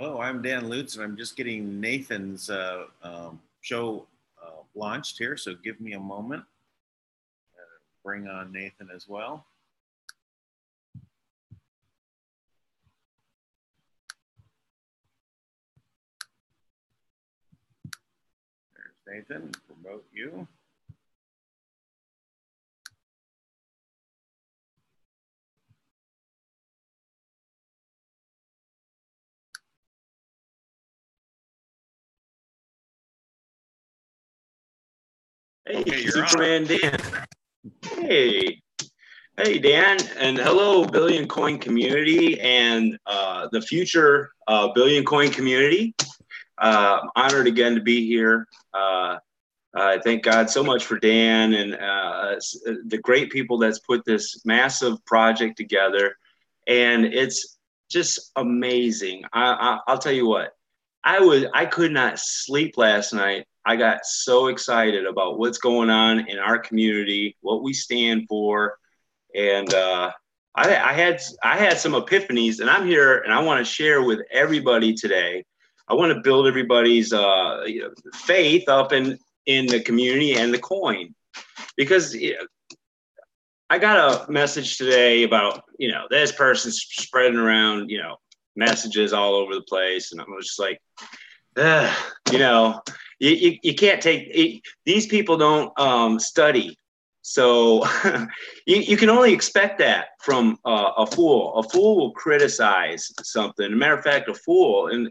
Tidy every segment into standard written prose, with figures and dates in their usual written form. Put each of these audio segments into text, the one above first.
Hello, I'm Dan Lutz, and I'm just getting Nathan's show launched here, so give me a moment. Bring on Nathan as well. There's Nathan, promote you. Hey, okay, Superman Dan. Hey, Dan, and hello, Billion Coin community and the future Billion Coin community. Honored again to be here. I thank God so much for Dan and the great people that's put this massive project together, and it's just amazing. I'll tell you what, I could not sleep last night. I got so excited about what's going on in our community, what we stand for, and I had some epiphanies, and I'm here, and I want to share with everybody today. I want to build everybody's faith up in the community and the coin, because I got a message today about this person's spreading around messages all over the place, and I was just like, you can't take these people don't study, so you can only expect that from a fool. A fool will criticize something. As a matter of fact, a fool in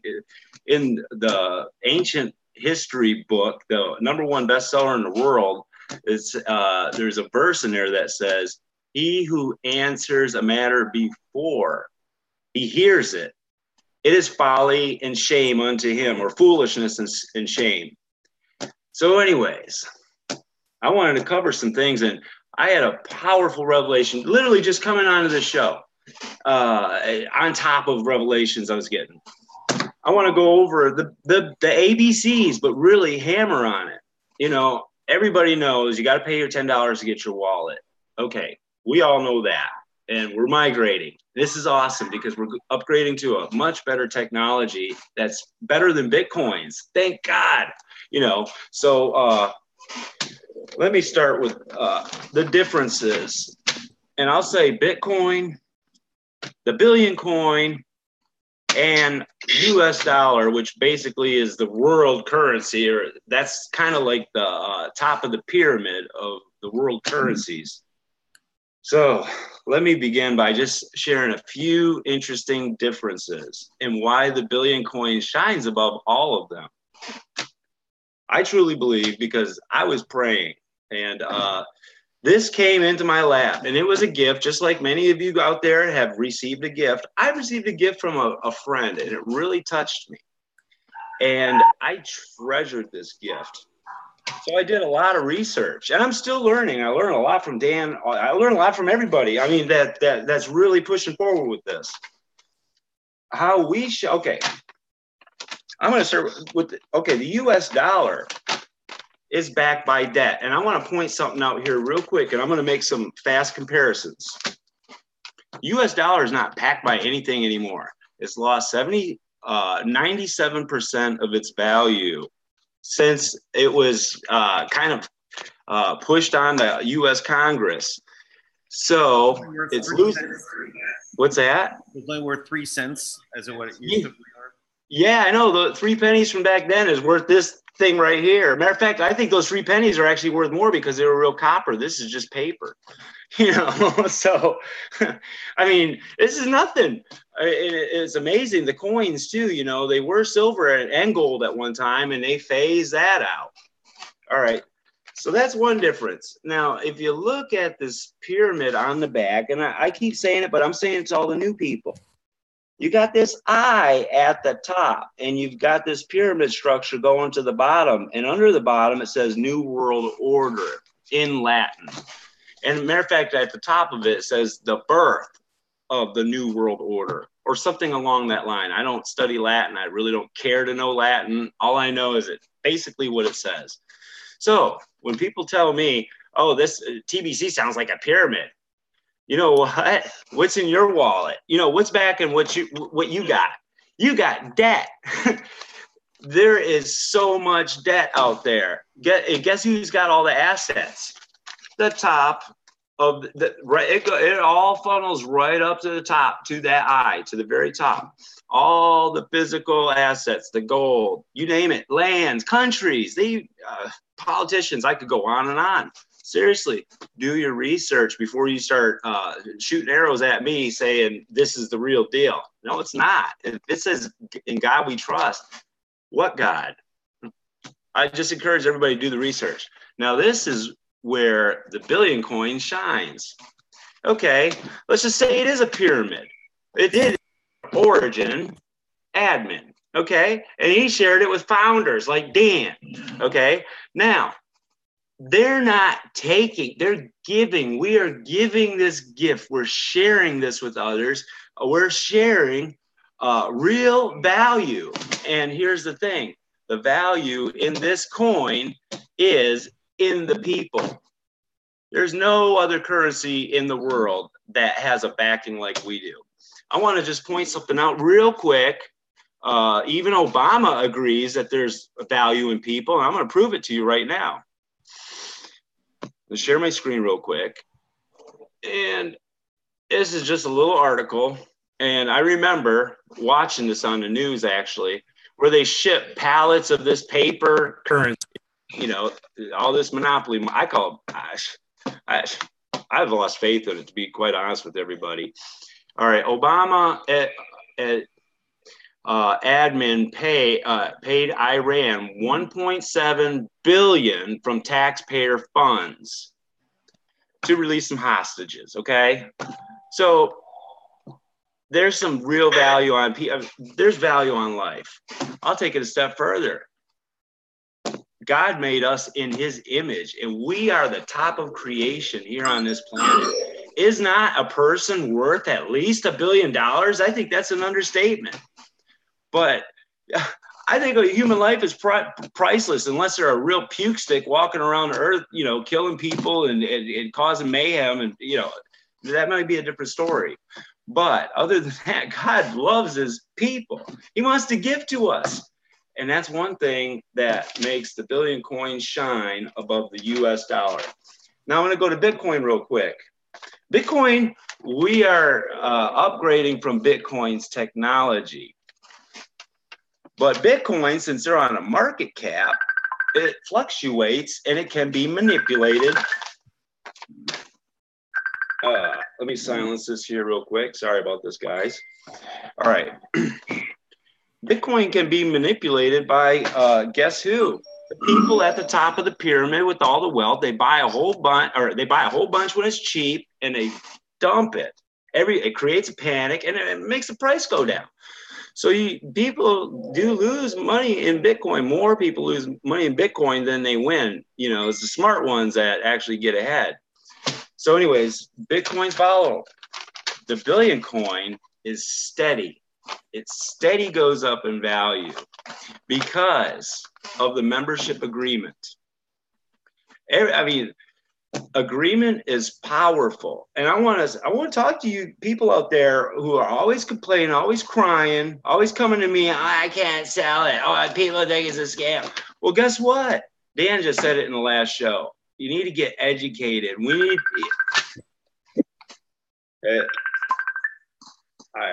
the ancient history book, the #1 bestseller in the world, is there's a verse in there that says, "He who answers a matter before he hears it, it is folly and shame unto him," or foolishness and shame. So anyways, I wanted to cover some things, and I had a powerful revelation literally just coming onto the show, on top of revelations I was getting. I want to go over the ABCs, but really hammer on it. Everybody knows you got to pay your $10 to get your wallet. Okay, we all know that, and we're migrating. This is awesome because we're upgrading to a much better technology that's better than Bitcoins. Thank God. So let me start with the differences, and I'll say Bitcoin, the Billion Coin, and US dollar, which basically is the world currency, or that's kind of like the top of the pyramid of the world currencies. So let me begin by just sharing a few interesting differences and why the Billion Coin shines above all of them. I truly believe, because I was praying, and this came into my lap, and it was a gift, just like many of you out there have received a gift. I received a gift from a friend, and it really touched me, and I treasured this gift. So I did a lot of research, and I'm still learning. I learned a lot from Dan. I learned a lot from everybody. I mean, that's really pushing forward with this. How we okay. I'm going to start with the US dollar is backed by debt. And I want to point something out here real quick, and I'm going to make some fast comparisons. US dollar is not backed by anything anymore. It's lost 97% of its value since it was kind of pushed on the US Congress. So it's losing. What's that? It's only worth 3 cents as of what it used to be. Yeah, I know. The 3 pennies from back then is worth this thing right here. Matter of fact, I think those 3 pennies are actually worth more because they were real copper. This is just paper, So, I mean, this is nothing. It's amazing. The coins too, they were silver and gold at one time, and they phased that out. All right. So that's one difference. Now, if you look at this pyramid on the back, and I keep saying it, but I'm saying it to all the new people. You got this eye at the top, and you've got this pyramid structure going to the bottom. And under the bottom, it says New World Order in Latin. And matter of fact, at the top of it says the birth of the New World Order, or something along that line. I don't study Latin. I really don't care to know Latin. All I know is basically what it says. So when people tell me, oh, this TBC sounds like a pyramid, you know what? What's in your wallet? What's back in what you got? You got debt. There is so much debt out there. Guess who's got all the assets? The top of the right. It all funnels right up to the top, to that eye, to the very top. All the physical assets, the gold, you name it, lands, countries, politicians. I could go on and on. Seriously, do your research before you start shooting arrows at me saying this is the real deal. No, it's not. It says in God we trust. What God? I just encourage everybody to do the research. Now, this is where the billion coin shines. Okay, let's just say it is a pyramid. It did origin, admin. Okay, and he shared it with founders like Dan. Okay, now they're not taking, they're giving. We are giving this gift. We're sharing this with others. We're sharing real value. And here's the thing. The value in this coin is in the people. There's no other currency in the world that has a backing like we do. I want to just point something out real quick. Even Obama agrees that there's a value in people. And I'm going to prove it to you right now. Let's share my screen real quick. And this is just a little article. And I remember watching this on the news, actually, where they ship pallets of this paper currency, you know, all this monopoly. I call it, I've lost faith in it, to be quite honest with everybody. All right, Obama admin paid Iran $1.7 billion from taxpayer funds to release some hostages. Okay, so there's some real value on people. There's value on life. I'll take it a step further. God made us in his image, and we are the top of creation here on this planet. Is not a person worth at least $1 billion? I think that's an understatement. But I think a human life is priceless unless they're a real puke stick walking around the earth, you know, killing people and causing mayhem. And, you know, that might be a different story. But other than that, God loves his people. He wants to give to us. And that's one thing that makes the billion coin shine above the US dollar. Now I'm going to go to Bitcoin real quick. Bitcoin, we are upgrading from Bitcoin's technology. But Bitcoin, since they're on a market cap, it fluctuates and it can be manipulated. Let me silence this here real quick. Sorry about this, guys. All right. Bitcoin can be manipulated by guess who? The people at the top of the pyramid with all the wealth. They buy a whole bunch, or they buy a whole bunch when it's cheap, and they dump it. It creates a panic, and it makes the price go down. So people do lose money in Bitcoin. More people lose money in Bitcoin than they win. You know, it's the smart ones that actually get ahead. So anyways, Bitcoin's volatile. The billion coin is steady. It steady goes up in value because of the membership agreement. I mean, agreement is powerful. And I want to talk to you people out there who are always complaining, always crying, always coming to me, I can't sell it. Oh, people think it's a scam. Well, guess what? Dan just said it in the last show. You need to get educated. We need.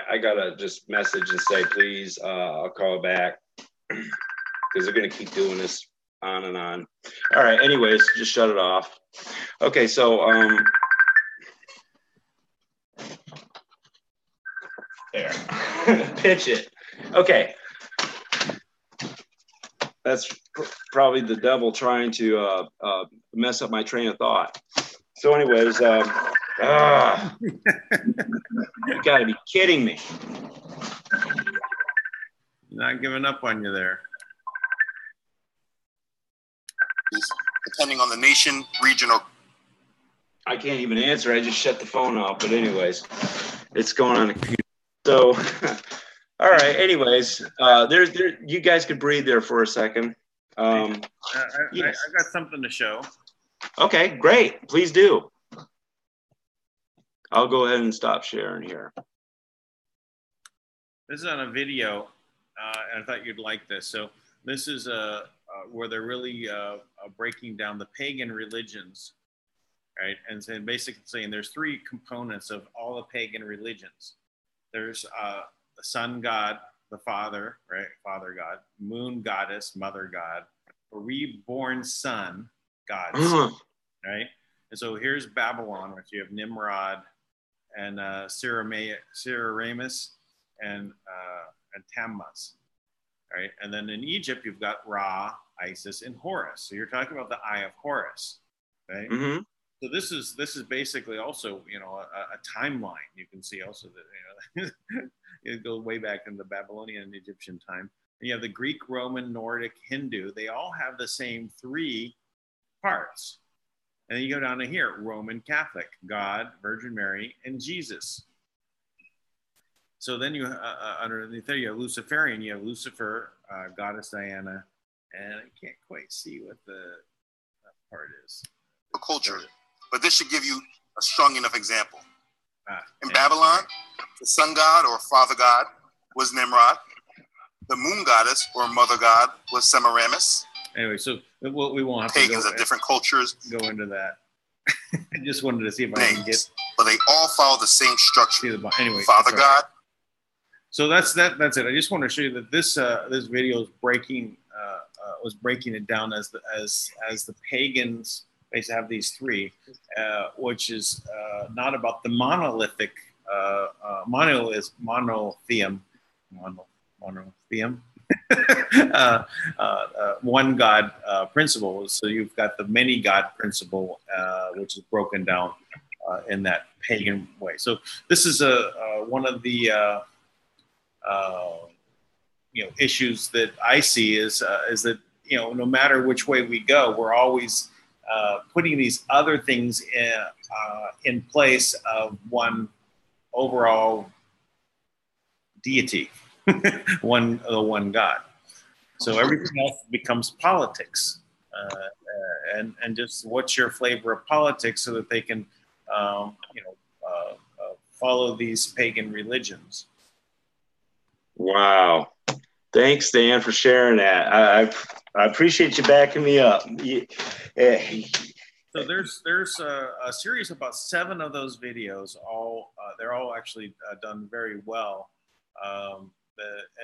I gotta just message and say, please, I'll call back because they're gonna keep doing this on and on. All right. Anyways, just shut it off. Okay. So there. Pitch it. Okay. That's probably the devil trying to mess up my train of thought. So anyways, you got to be kidding me. Not giving up on you there. Depending on the nation, regional. I can't even answer. I just shut the phone off. But anyways, it's going on the computer. So, all right. Anyways, you guys could breathe there for a second. I got something to show. Okay, great. Please do. I'll go ahead and stop sharing here. This is on a video and I thought you'd like this. So this is where they're really breaking down the pagan religions, right? And so basically saying there's three components of all the pagan religions. There's the sun god, the father, right? Father god, moon goddess, mother god, a reborn son, gods, right? And so here's Babylon, which you have Nimrod and Semiramis and Tammuz, right? And then in Egypt, you've got Ra, Isis, and Horus. So you're talking about the Eye of Horus, right? Mm-hmm. So this is basically also, you know, a timeline. You can see also that, you know, it goes way back in the Babylonian and Egyptian time. And you have the Greek, Roman, Nordic, Hindu. They all have the same three parts. And then you go down to here, Roman Catholic, God, Virgin Mary, and Jesus. So then you, underneath there, you have Luciferian. You have Lucifer, Goddess Diana, and I can't quite see what the part is. Culture, but this should give you a strong enough example. In Babylon, the sun god or father god was Nimrod. The moon goddess or mother god was Semiramis. Anyway, so we won't have Pagans to of different cultures go into that. I just wanted to see if I can get. But they all follow the same structure. Anyway, father god. So that's it. I just want to show you that this video is breaking was breaking it down as the pagans basically have these three, which is not about the monolithic monotheism, one God principle. So you've got the many God principle, which is broken down in that pagan way. So this is one of the issues that I see is that, you know, no matter which way we go, we're always putting these other things in place of one overall deity, one God. So everything else becomes politics, and just what's your flavor of politics, so that they can, follow these pagan religions. Wow. Thanks, Dan, for sharing that. I appreciate you backing me up. So there's a series of about 7 of those videos. They're all actually done very well, and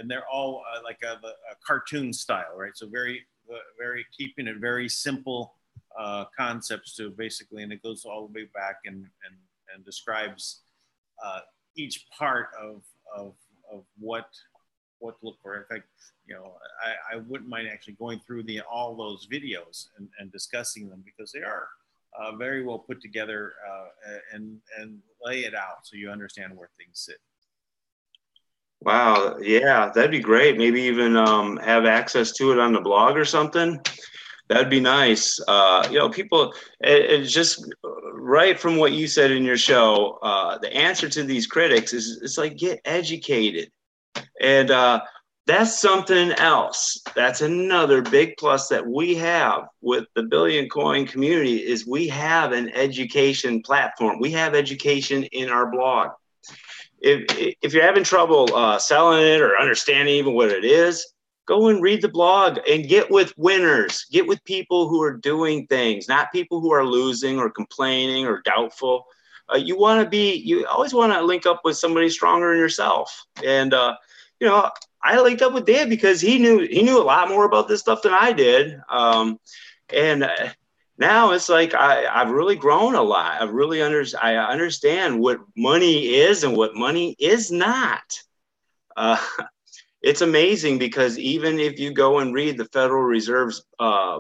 they're all like a cartoon style, right? So very keeping it very simple concepts to basically, and it goes all the way back and describes each part of what to look for. In fact, you know, I wouldn't mind actually going through all those videos and discussing them, because they are very well put together, and lay it out so you understand where things sit. Wow, yeah, that'd be great. Maybe even have access to it on the blog or something. That'd be nice. People, it's just right from what you said in your show. The answer to these critics is, it's like, get educated. And that's something else. That's another big plus that we have with the Billion Coin community, is we have an education platform. We have education in our blog. If you're having trouble selling it or understanding even what it is, go and read the blog and get with winners. Get with people who are doing things, not people who are losing or complaining or doubtful. You always want to link up with somebody stronger than yourself. And I linked up with Dan because he knew a lot more about this stuff than I did. Now it's like I've really grown a lot. I understand what money is and what money is not. It's amazing, because even if you go and read the Federal Reserve's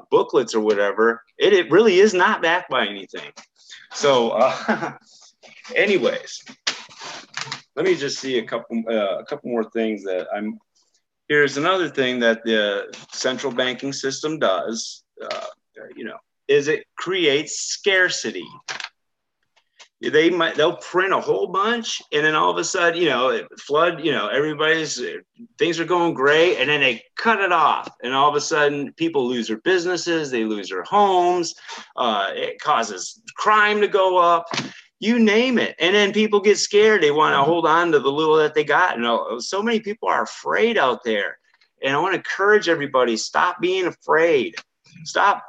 booklets or whatever, it really is not backed by anything. So anyways, let me just see a couple more things that here's another thing that the central banking system does, is it creates scarcity. They'll print a whole bunch, and then all of a sudden, flood, everybody's things are going great, and then they cut it off, and all of a sudden people lose their businesses, they lose their homes, it causes crime to go up, you name it. And then people get scared, they want to hold on to the little that they got. So many people are afraid out there. And I want to encourage everybody, stop being afraid. Stop.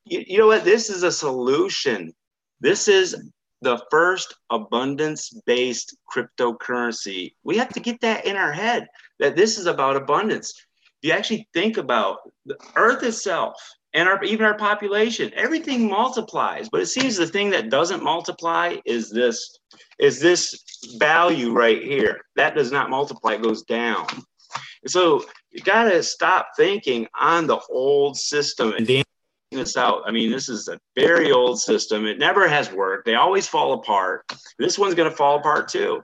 You know what? This is a solution. This is the first abundance-based cryptocurrency. We have to get that in our head, that this is about abundance. If you actually think about the earth itself and even our population, everything multiplies, but it seems the thing that doesn't multiply is this value right here. That does not multiply, it goes down. So you got to stop thinking on the old system and this out. I mean, this is a very old system. It never has worked. They always fall apart. This one's going to fall apart too.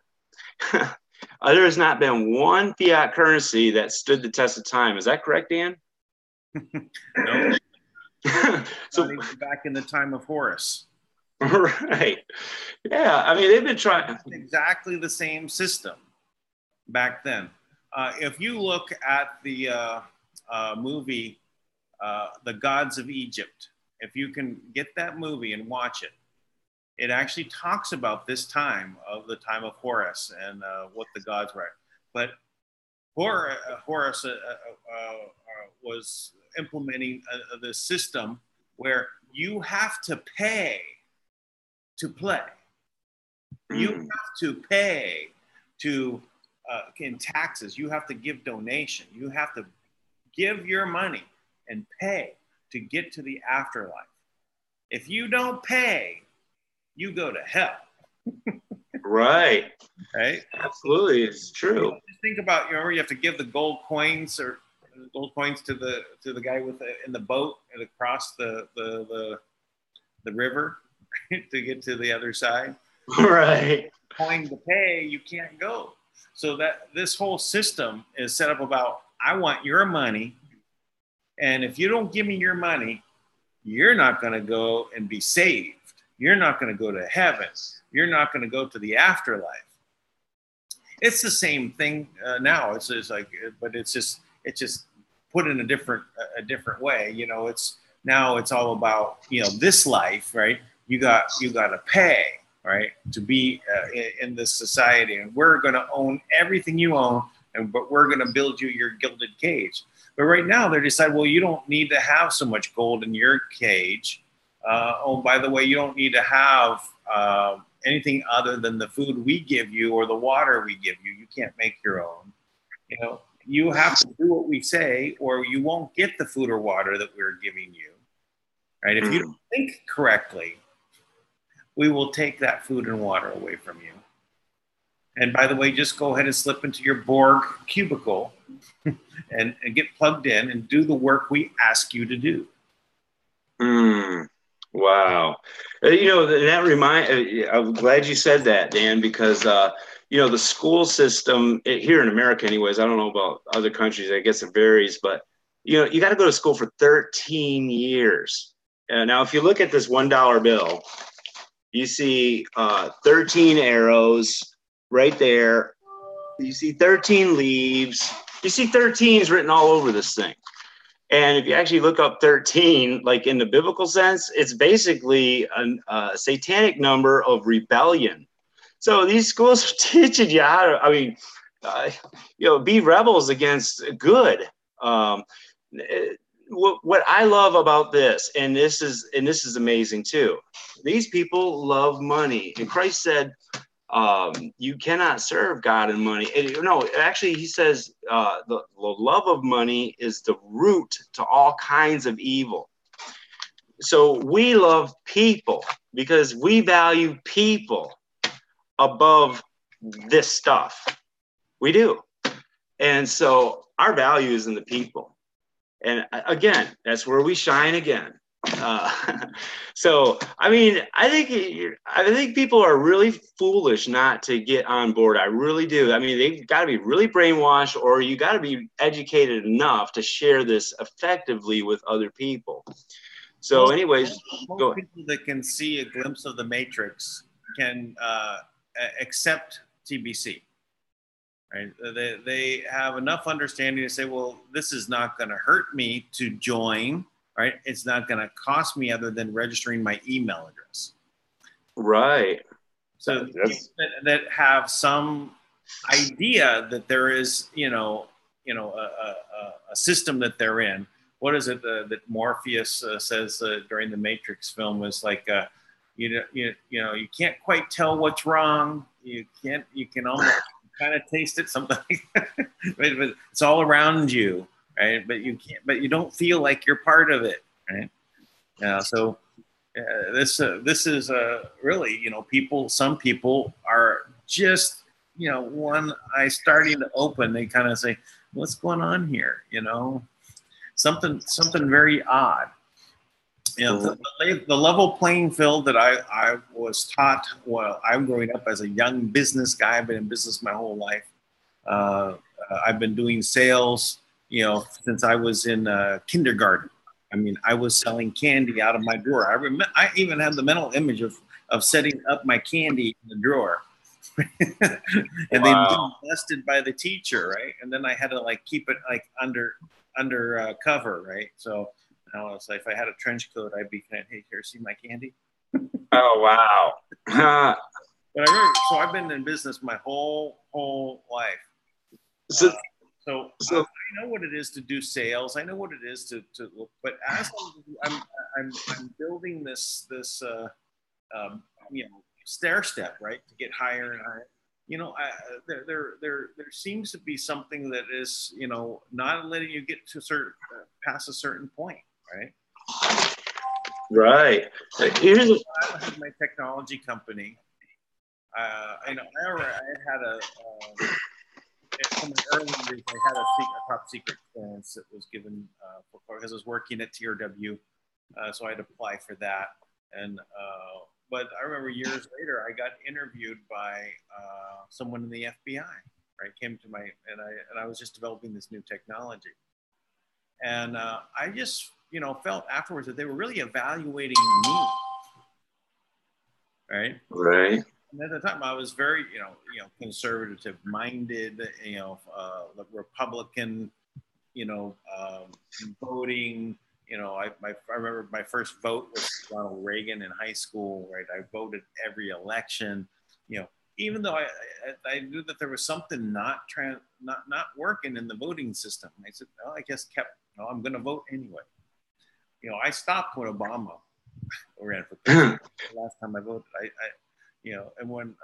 There has not been one fiat currency that stood the test of time. Is that correct, Dan? No. So back in the time of Horus. Right. Yeah. I mean, they've been trying. Exactly the same system back then. If you look at the movie, The Gods of Egypt, if you can get that movie and watch it, it actually talks about this time of the time of Horus and what the gods were. But Horus was implementing the system where you have to pay to play. You have to pay to in taxes. You have to give donation. You have to give your money and pay to get to the afterlife. If you don't pay, you go to hell. Right. Right. Absolutely, it's true. Just think about, you have to give the gold coins to the guy in the boat and across the river to get to the other side. Right. Coin to pay, you can't go. So that this whole system is set up about, I want your money, and if you don't give me your money, you're not going to go and be saved. You're not going to go to heaven. You're not going to go to the afterlife. It's the same thing now. It's just like, but it's just put in a different way. It's all about this life, right? You got to pay, right, to be in this society, and we're going to own everything you own, but we're going to build you your gilded cage. But right now they decide, well, you don't need to have so much gold in your cage. Oh, by the way, you don't need to have anything other than the food we give you or the water we give you. You can't make your own. You have to do what we say, or you won't get the food or water that we're giving you. Right? If you don't think correctly, we will take that food and water away from you. And by the way, just go ahead and slip into your Borg cubicle and get plugged in and do the work we ask you to do. Wow. I'm glad you said that, Dan, because, the school system here in America anyways, I don't know about other countries, I guess it varies, but, you got to go to school for 13 years. Now, if you look at this $1 bill, you see 13 arrows right there. You see 13 leaves. You see 13s written all over this thing. And if you actually look up 13, like in the biblical sense, it's basically a satanic number of rebellion. So these schools are teaching you how to, be rebels against good. What I love about this, and this is amazing too. These people love money, and Christ said, you cannot serve God and money. No, actually, he says the love of money is the root to all kinds of evil. So we love people because we value people above this stuff. We do. And so our value is in the people. And again, that's where we shine again. So, I think people are really foolish not to get on board. I really do. They've got to be really brainwashed, or you got to be educated enough to share this effectively with other people. So anyways, most people that can see a glimpse of the matrix can accept TBC. Right? They have enough understanding to say, well, this is not going to hurt me to join. Right? It's not going to cost me other than registering my email address. Right. So that have some idea that there is, a system that they're in. What is it that Morpheus says during the Matrix film was like, you can't quite tell what's wrong. You can almost kind of taste it sometimes, but it's all around you, right? But you don't feel like you're part of it, right? So this is really, some people are just, one eye starting to open. They kind of say, what's going on here? Something very odd. The level playing field that I was taught while I'm growing up as a young business guy. I've been in business my whole life. I've been doing sales, since I was in kindergarten. I mean, I was selling candy out of my drawer. I even had the mental image of setting up my candy in the drawer. And wow. They'd been busted by the teacher, right? And then I had to keep it under cover, right? So it's like if I had a trench coat, I'd be kind of, hey, here, see my candy? Oh wow! But so I've been in business my whole life. So I know what it is to do sales. I know what it is to look. But as I'm building this stair step, right, to get higher and higher. There seems to be something that is, not letting you get to past a certain point, right? Right. I had my technology company. I had from my early years, I had a top secret clearance that was given because I was working at TRW, so I had to apply for that. And but I remember years later, I got interviewed by someone in the FBI. Right, came to and I was just developing this new technology, and I just felt afterwards that they were really evaluating me. Right. Right. And at the time, I was very, conservative minded, Republican, voting. I remember my first vote was Ronald Reagan in high school. Right, I voted every election. Even though I knew that there was something not working in the voting system. I said, I guess I'm going to vote anyway. I stopped when Obama ran for president. The last time I voted, and when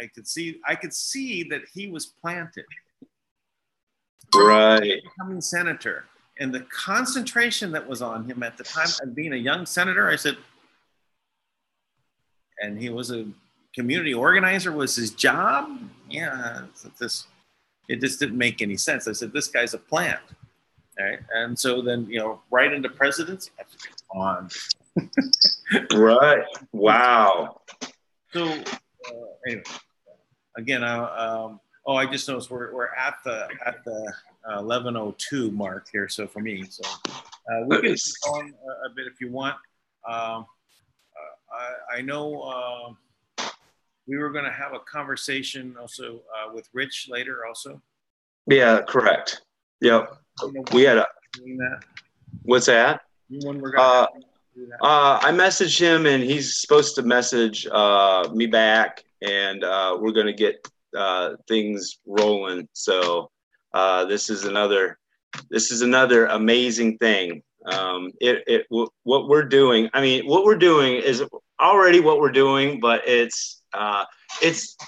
I could see that he was planted. Right. Becoming senator, and the concentration that was on him at the time, and being a young senator, I said, and he was a community organizer was his job. Yeah, it just didn't make any sense. I said, this guy's a plant. Right. And so then, right into presidency, I have to get on. Right. Wow. So anyway, again, I just noticed we're at the 11:02 mark here. So for me, we can keep on a bit if you want. I know we were going to have a conversation also with Rich later also. Yeah, correct. Yep. We had what's that? When we're going to do that? I messaged him and he's supposed to message me back, and we're going to get things rolling. So this is another amazing thing. What we're doing. I mean, what we're doing is already what we're doing, but it's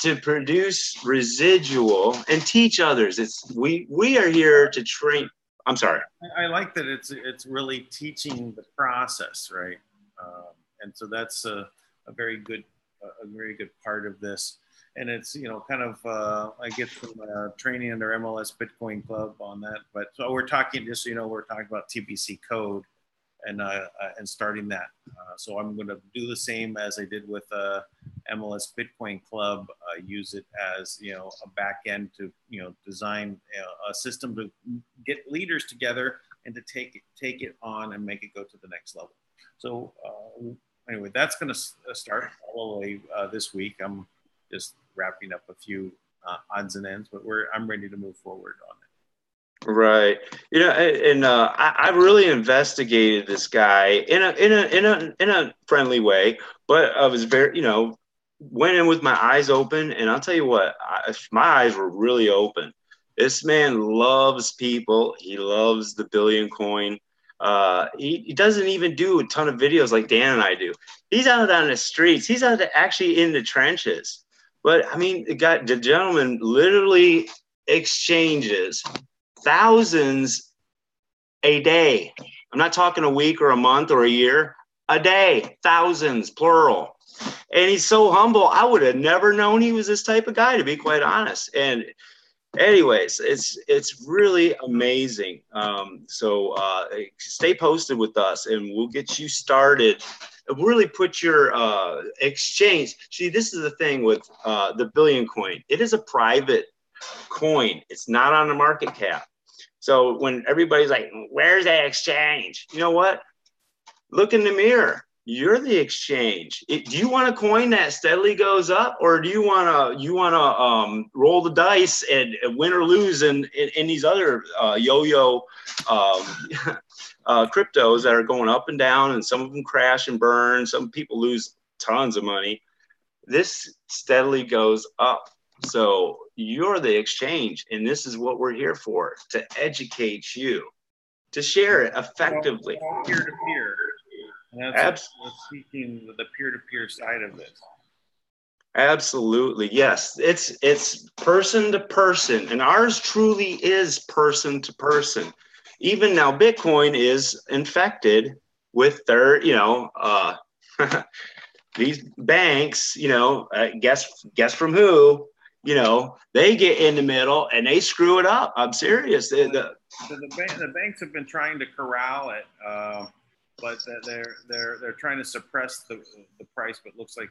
to produce residual and teach others. We are here to train. I'm sorry. I like that it's really teaching the process, right? And so that's a very good part of this. And it's kind of I get some training under MLS Bitcoin Club on that. But so we're talking, just so we're talking about TBC code and starting that. So I'm going to do the same as I did with MLS Bitcoin Club. Use it as a back end to design a system to get leaders together and to take it on and make it go to the next level. So anyway, that's going to start all the way this week. I'm just wrapping up a few odds and ends, but I'm ready to move forward on it. Right. And I've really investigated this guy in a friendly way, but I was very, went in with my eyes open, and I'll tell you what, my eyes were really open. This man loves people. He loves the Billion Coin. He doesn't even do a ton of videos like Dan and I do. He's out on the streets. He's out actually in the trenches. But I mean, the gentleman literally exchanges thousands a day. I'm not talking a week or a month or a year, a day, thousands, plural. And he's so humble. I would have never known he was this type of guy, to be quite honest. And anyways, it's really amazing. So stay posted with us and we'll get you started. Really put your exchange. See, this is the thing with the Billion Coin. It is a private coin. It's not on the market cap. So when everybody's like, where's that exchange? You know what? Look in the mirror. You're the exchange. Do you want a coin that steadily goes up, or do you want to roll the dice and win or lose in these other yo-yo cryptos that are going up and down, and some of them crash and burn. Some people lose tons of money. This steadily goes up. So you're the exchange, and this is what we're here for, to educate you, to share it effectively. Peer-to-peer. And that's speaking the peer-to-peer side of this. Absolutely. Yes. It's person to person, and ours truly is person to person. Even now, Bitcoin is infected with their, these banks, guess from who, they get in the middle and they screw it up. I'm serious. The banks have been trying to corral it, but they're trying to suppress the price, but looks like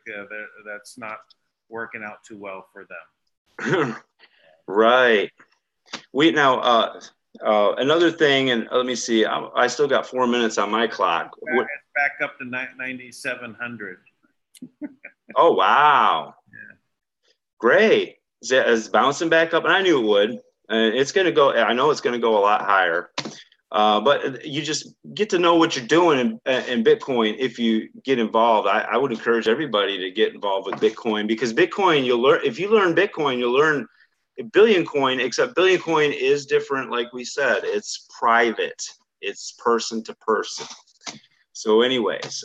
that's not working out too well for them. Right. Another thing, and let me see, I still got 4 minutes on my clock. It's back up to 9,700. Oh, wow. Yeah. Great. It's bouncing back up, and I knew it would. It's going to go, I know it's going to go a lot higher. But you just get to know what you're doing in Bitcoin if you get involved. I would encourage everybody to get involved with Bitcoin, because Bitcoin, if you learn Bitcoin, you'll learn Billion Coin, except Billion Coin is different. Like we said, it's private. It's person to person. So anyways,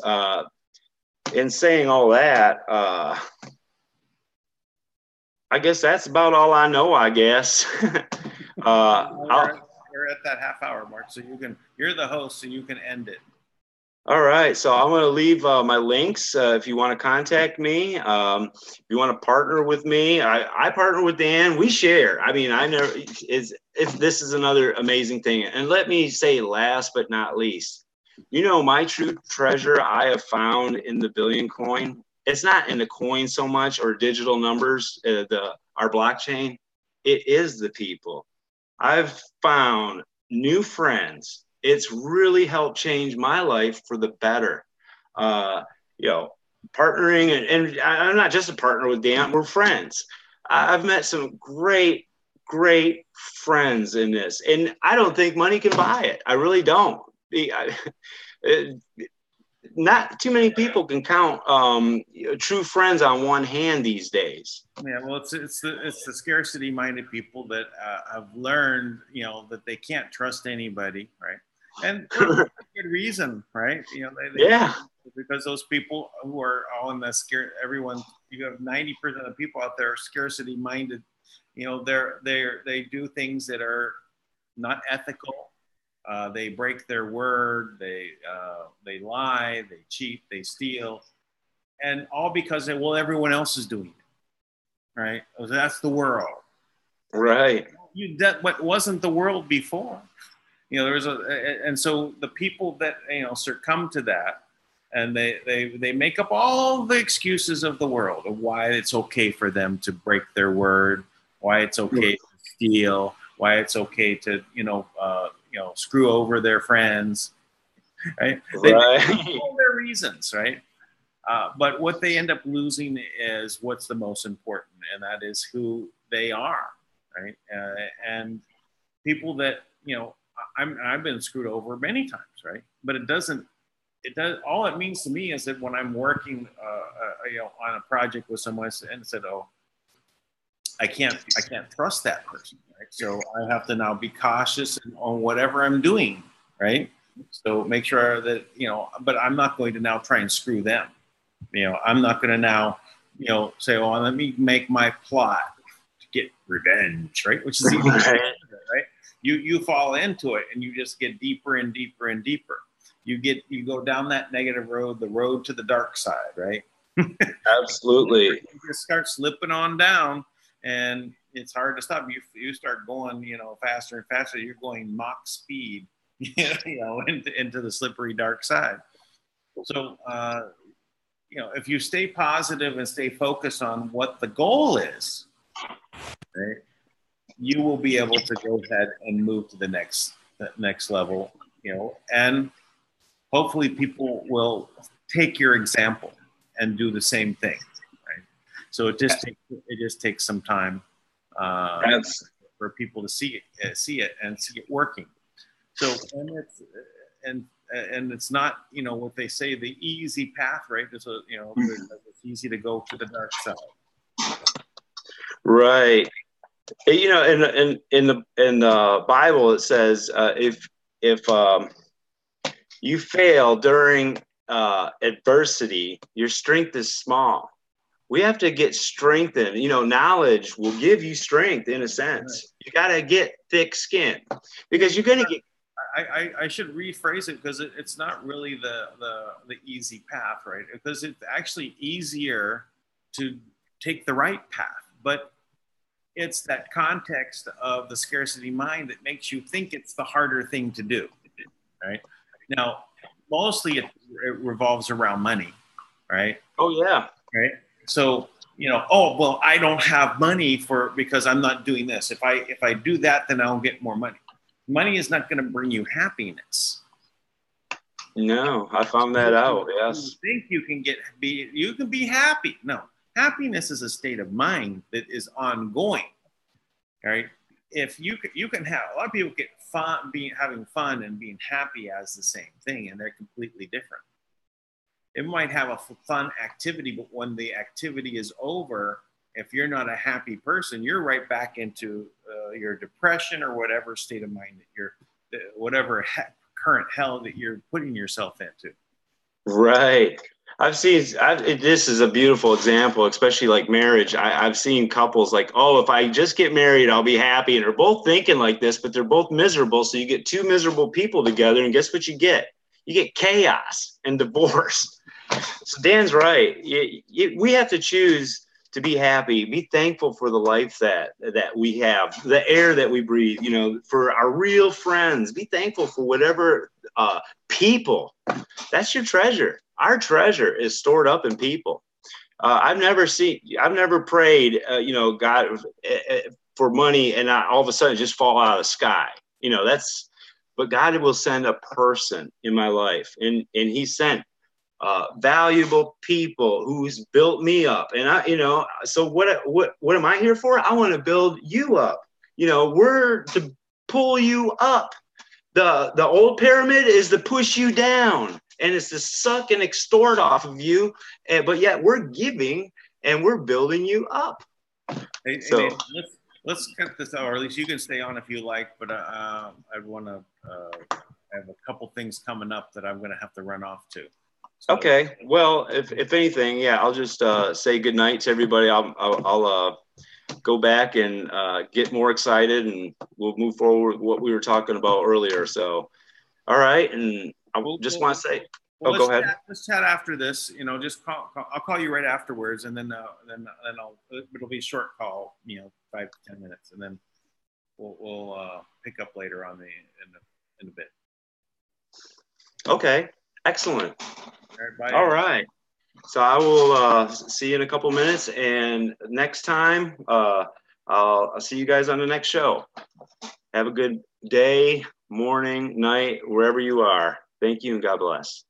in saying all that, I guess that's about all I know, I guess. We're at that half hour mark, so you're the host, so you can end it. All right, so I'm going to leave my links if you want to contact me. If you want to partner with me, I partner with Dan. We share. I mean, if this is another amazing thing. And let me say, last but not least, my true treasure I have found in the Billion Coin. It's not in the coin so much or digital numbers, our blockchain. It is the people. I've found new friends. It's really helped change my life for the better. Partnering, and I'm not just a partner with Dan, we're friends. I've met some great friends in this, and I don't think money can buy it. I really don't. Not too many people can count true friends on one hand these days. Yeah, well, it's the scarcity-minded people that have learned, that they can't trust anybody, right? And for good reason, right? Because those people who are all in that you have 90% of people out there are scarcity-minded. They do things that are not ethical. They break their word. They lie. They cheat. They steal, and all because everyone else is doing it, right? That's the world, right? What wasn't the world before? And so the people that succumb to that, and they make up all the excuses of the world of why it's okay for them to break their word, why it's okay to steal, why it's okay to screw over their friends, right? They have all their reasons, right? But what they end up losing is what's the most important, and that is who they are, right? And people that I've been screwed over many times, right? But it does. All it means to me is that when I'm working, on a project with someone and said, "Oh, I can't trust that person, right? So I have to now be cautious on whatever I'm doing, right? So make sure that, you know, but I'm not going to now try and screw them. You know, I'm not going to now, you know, say, well, let me make my plot to get revenge, right? Which is easy, right? You fall into it and you just get deeper and deeper and deeper. You go down that negative road, the road to the dark side, right? Absolutely. You just start slipping on down, and it's hard to stop. You start going, you know, faster and faster. You're going Mach speed, you know, into the slippery dark side. So, you know, if you stay positive and stay focused on what the goal is, right, you will be able to go ahead and move to the next level, you know, and hopefully people will take your example and do the same thing, right? So it just takes some time for people to see it and see it working. So and it's not, you know, what they say, the easy path, right? It's you know, it's easy to go to the dark side. Right. You know, in the Bible it says if you fail during adversity, your strength is small. We have to get strengthened. You know, knowledge will give you strength in a sense. Right. You got to get thick skin because you're going to get. I should rephrase it because it's not really the easy path, right? Because it's actually easier to take the right path, but it's that context of the scarcity mind that makes you think it's the harder thing to do, right? Now, mostly it revolves around money, right? Oh, yeah. Right. So, you know, oh, well, I don't have money because I'm not doing this. If I do that, then I'll get more money. Money is not going to bring you happiness. No, I found that out. Yes. You think you can be happy. No, happiness is a state of mind that is ongoing. Right. If you can have, a lot of people get having fun and being happy as the same thing, and they're completely different. It might have a fun activity, but when the activity is over, if you're not a happy person, you're right back into your depression or whatever state of mind that whatever current hell that you're putting yourself into. Right. This is a beautiful example, especially like marriage. I've seen couples like, oh, if I just get married, I'll be happy. And they're both thinking like this, but they're both miserable. So you get two miserable people together, and guess what you get? You get chaos and divorce. So Dan's right. We have to choose to be happy, be thankful for the life that we have, the air that we breathe, you know, for our real friends. Be thankful for whatever people. That's your treasure. Our treasure is stored up in people. I've never prayed, you know, God for money and all of a sudden just fall out of the sky. You know, but God will send a person in my life, and He sent valuable people who's built me up. And you know, so what am I here for? I want to build you up. You know, we're to pull you up. The old pyramid is to push you down, and it's to suck and extort off of you. But yet we're giving and we're building you up. Hey, let's cut this out, or at least you can stay on if you like. But I want to. I have a couple things coming up that I'm going to have to run off to. So. Okay. Well, if anything, yeah, I'll just say good night to everybody. I'll go back and get more excited, and we'll move forward with what we were talking about earlier. So, all right. And I want to say, go ahead. Let's chat after this. You know, just I'll call you right afterwards, and then it'll be a short call. You know, 5 to 10 minutes, and then we'll pick up later on in a bit. Okay. Excellent. All right, bye. All right. So I will see you in a couple minutes, and next time I'll see you guys on the next show. Have a good day, morning, night, wherever you are. Thank you, and God bless.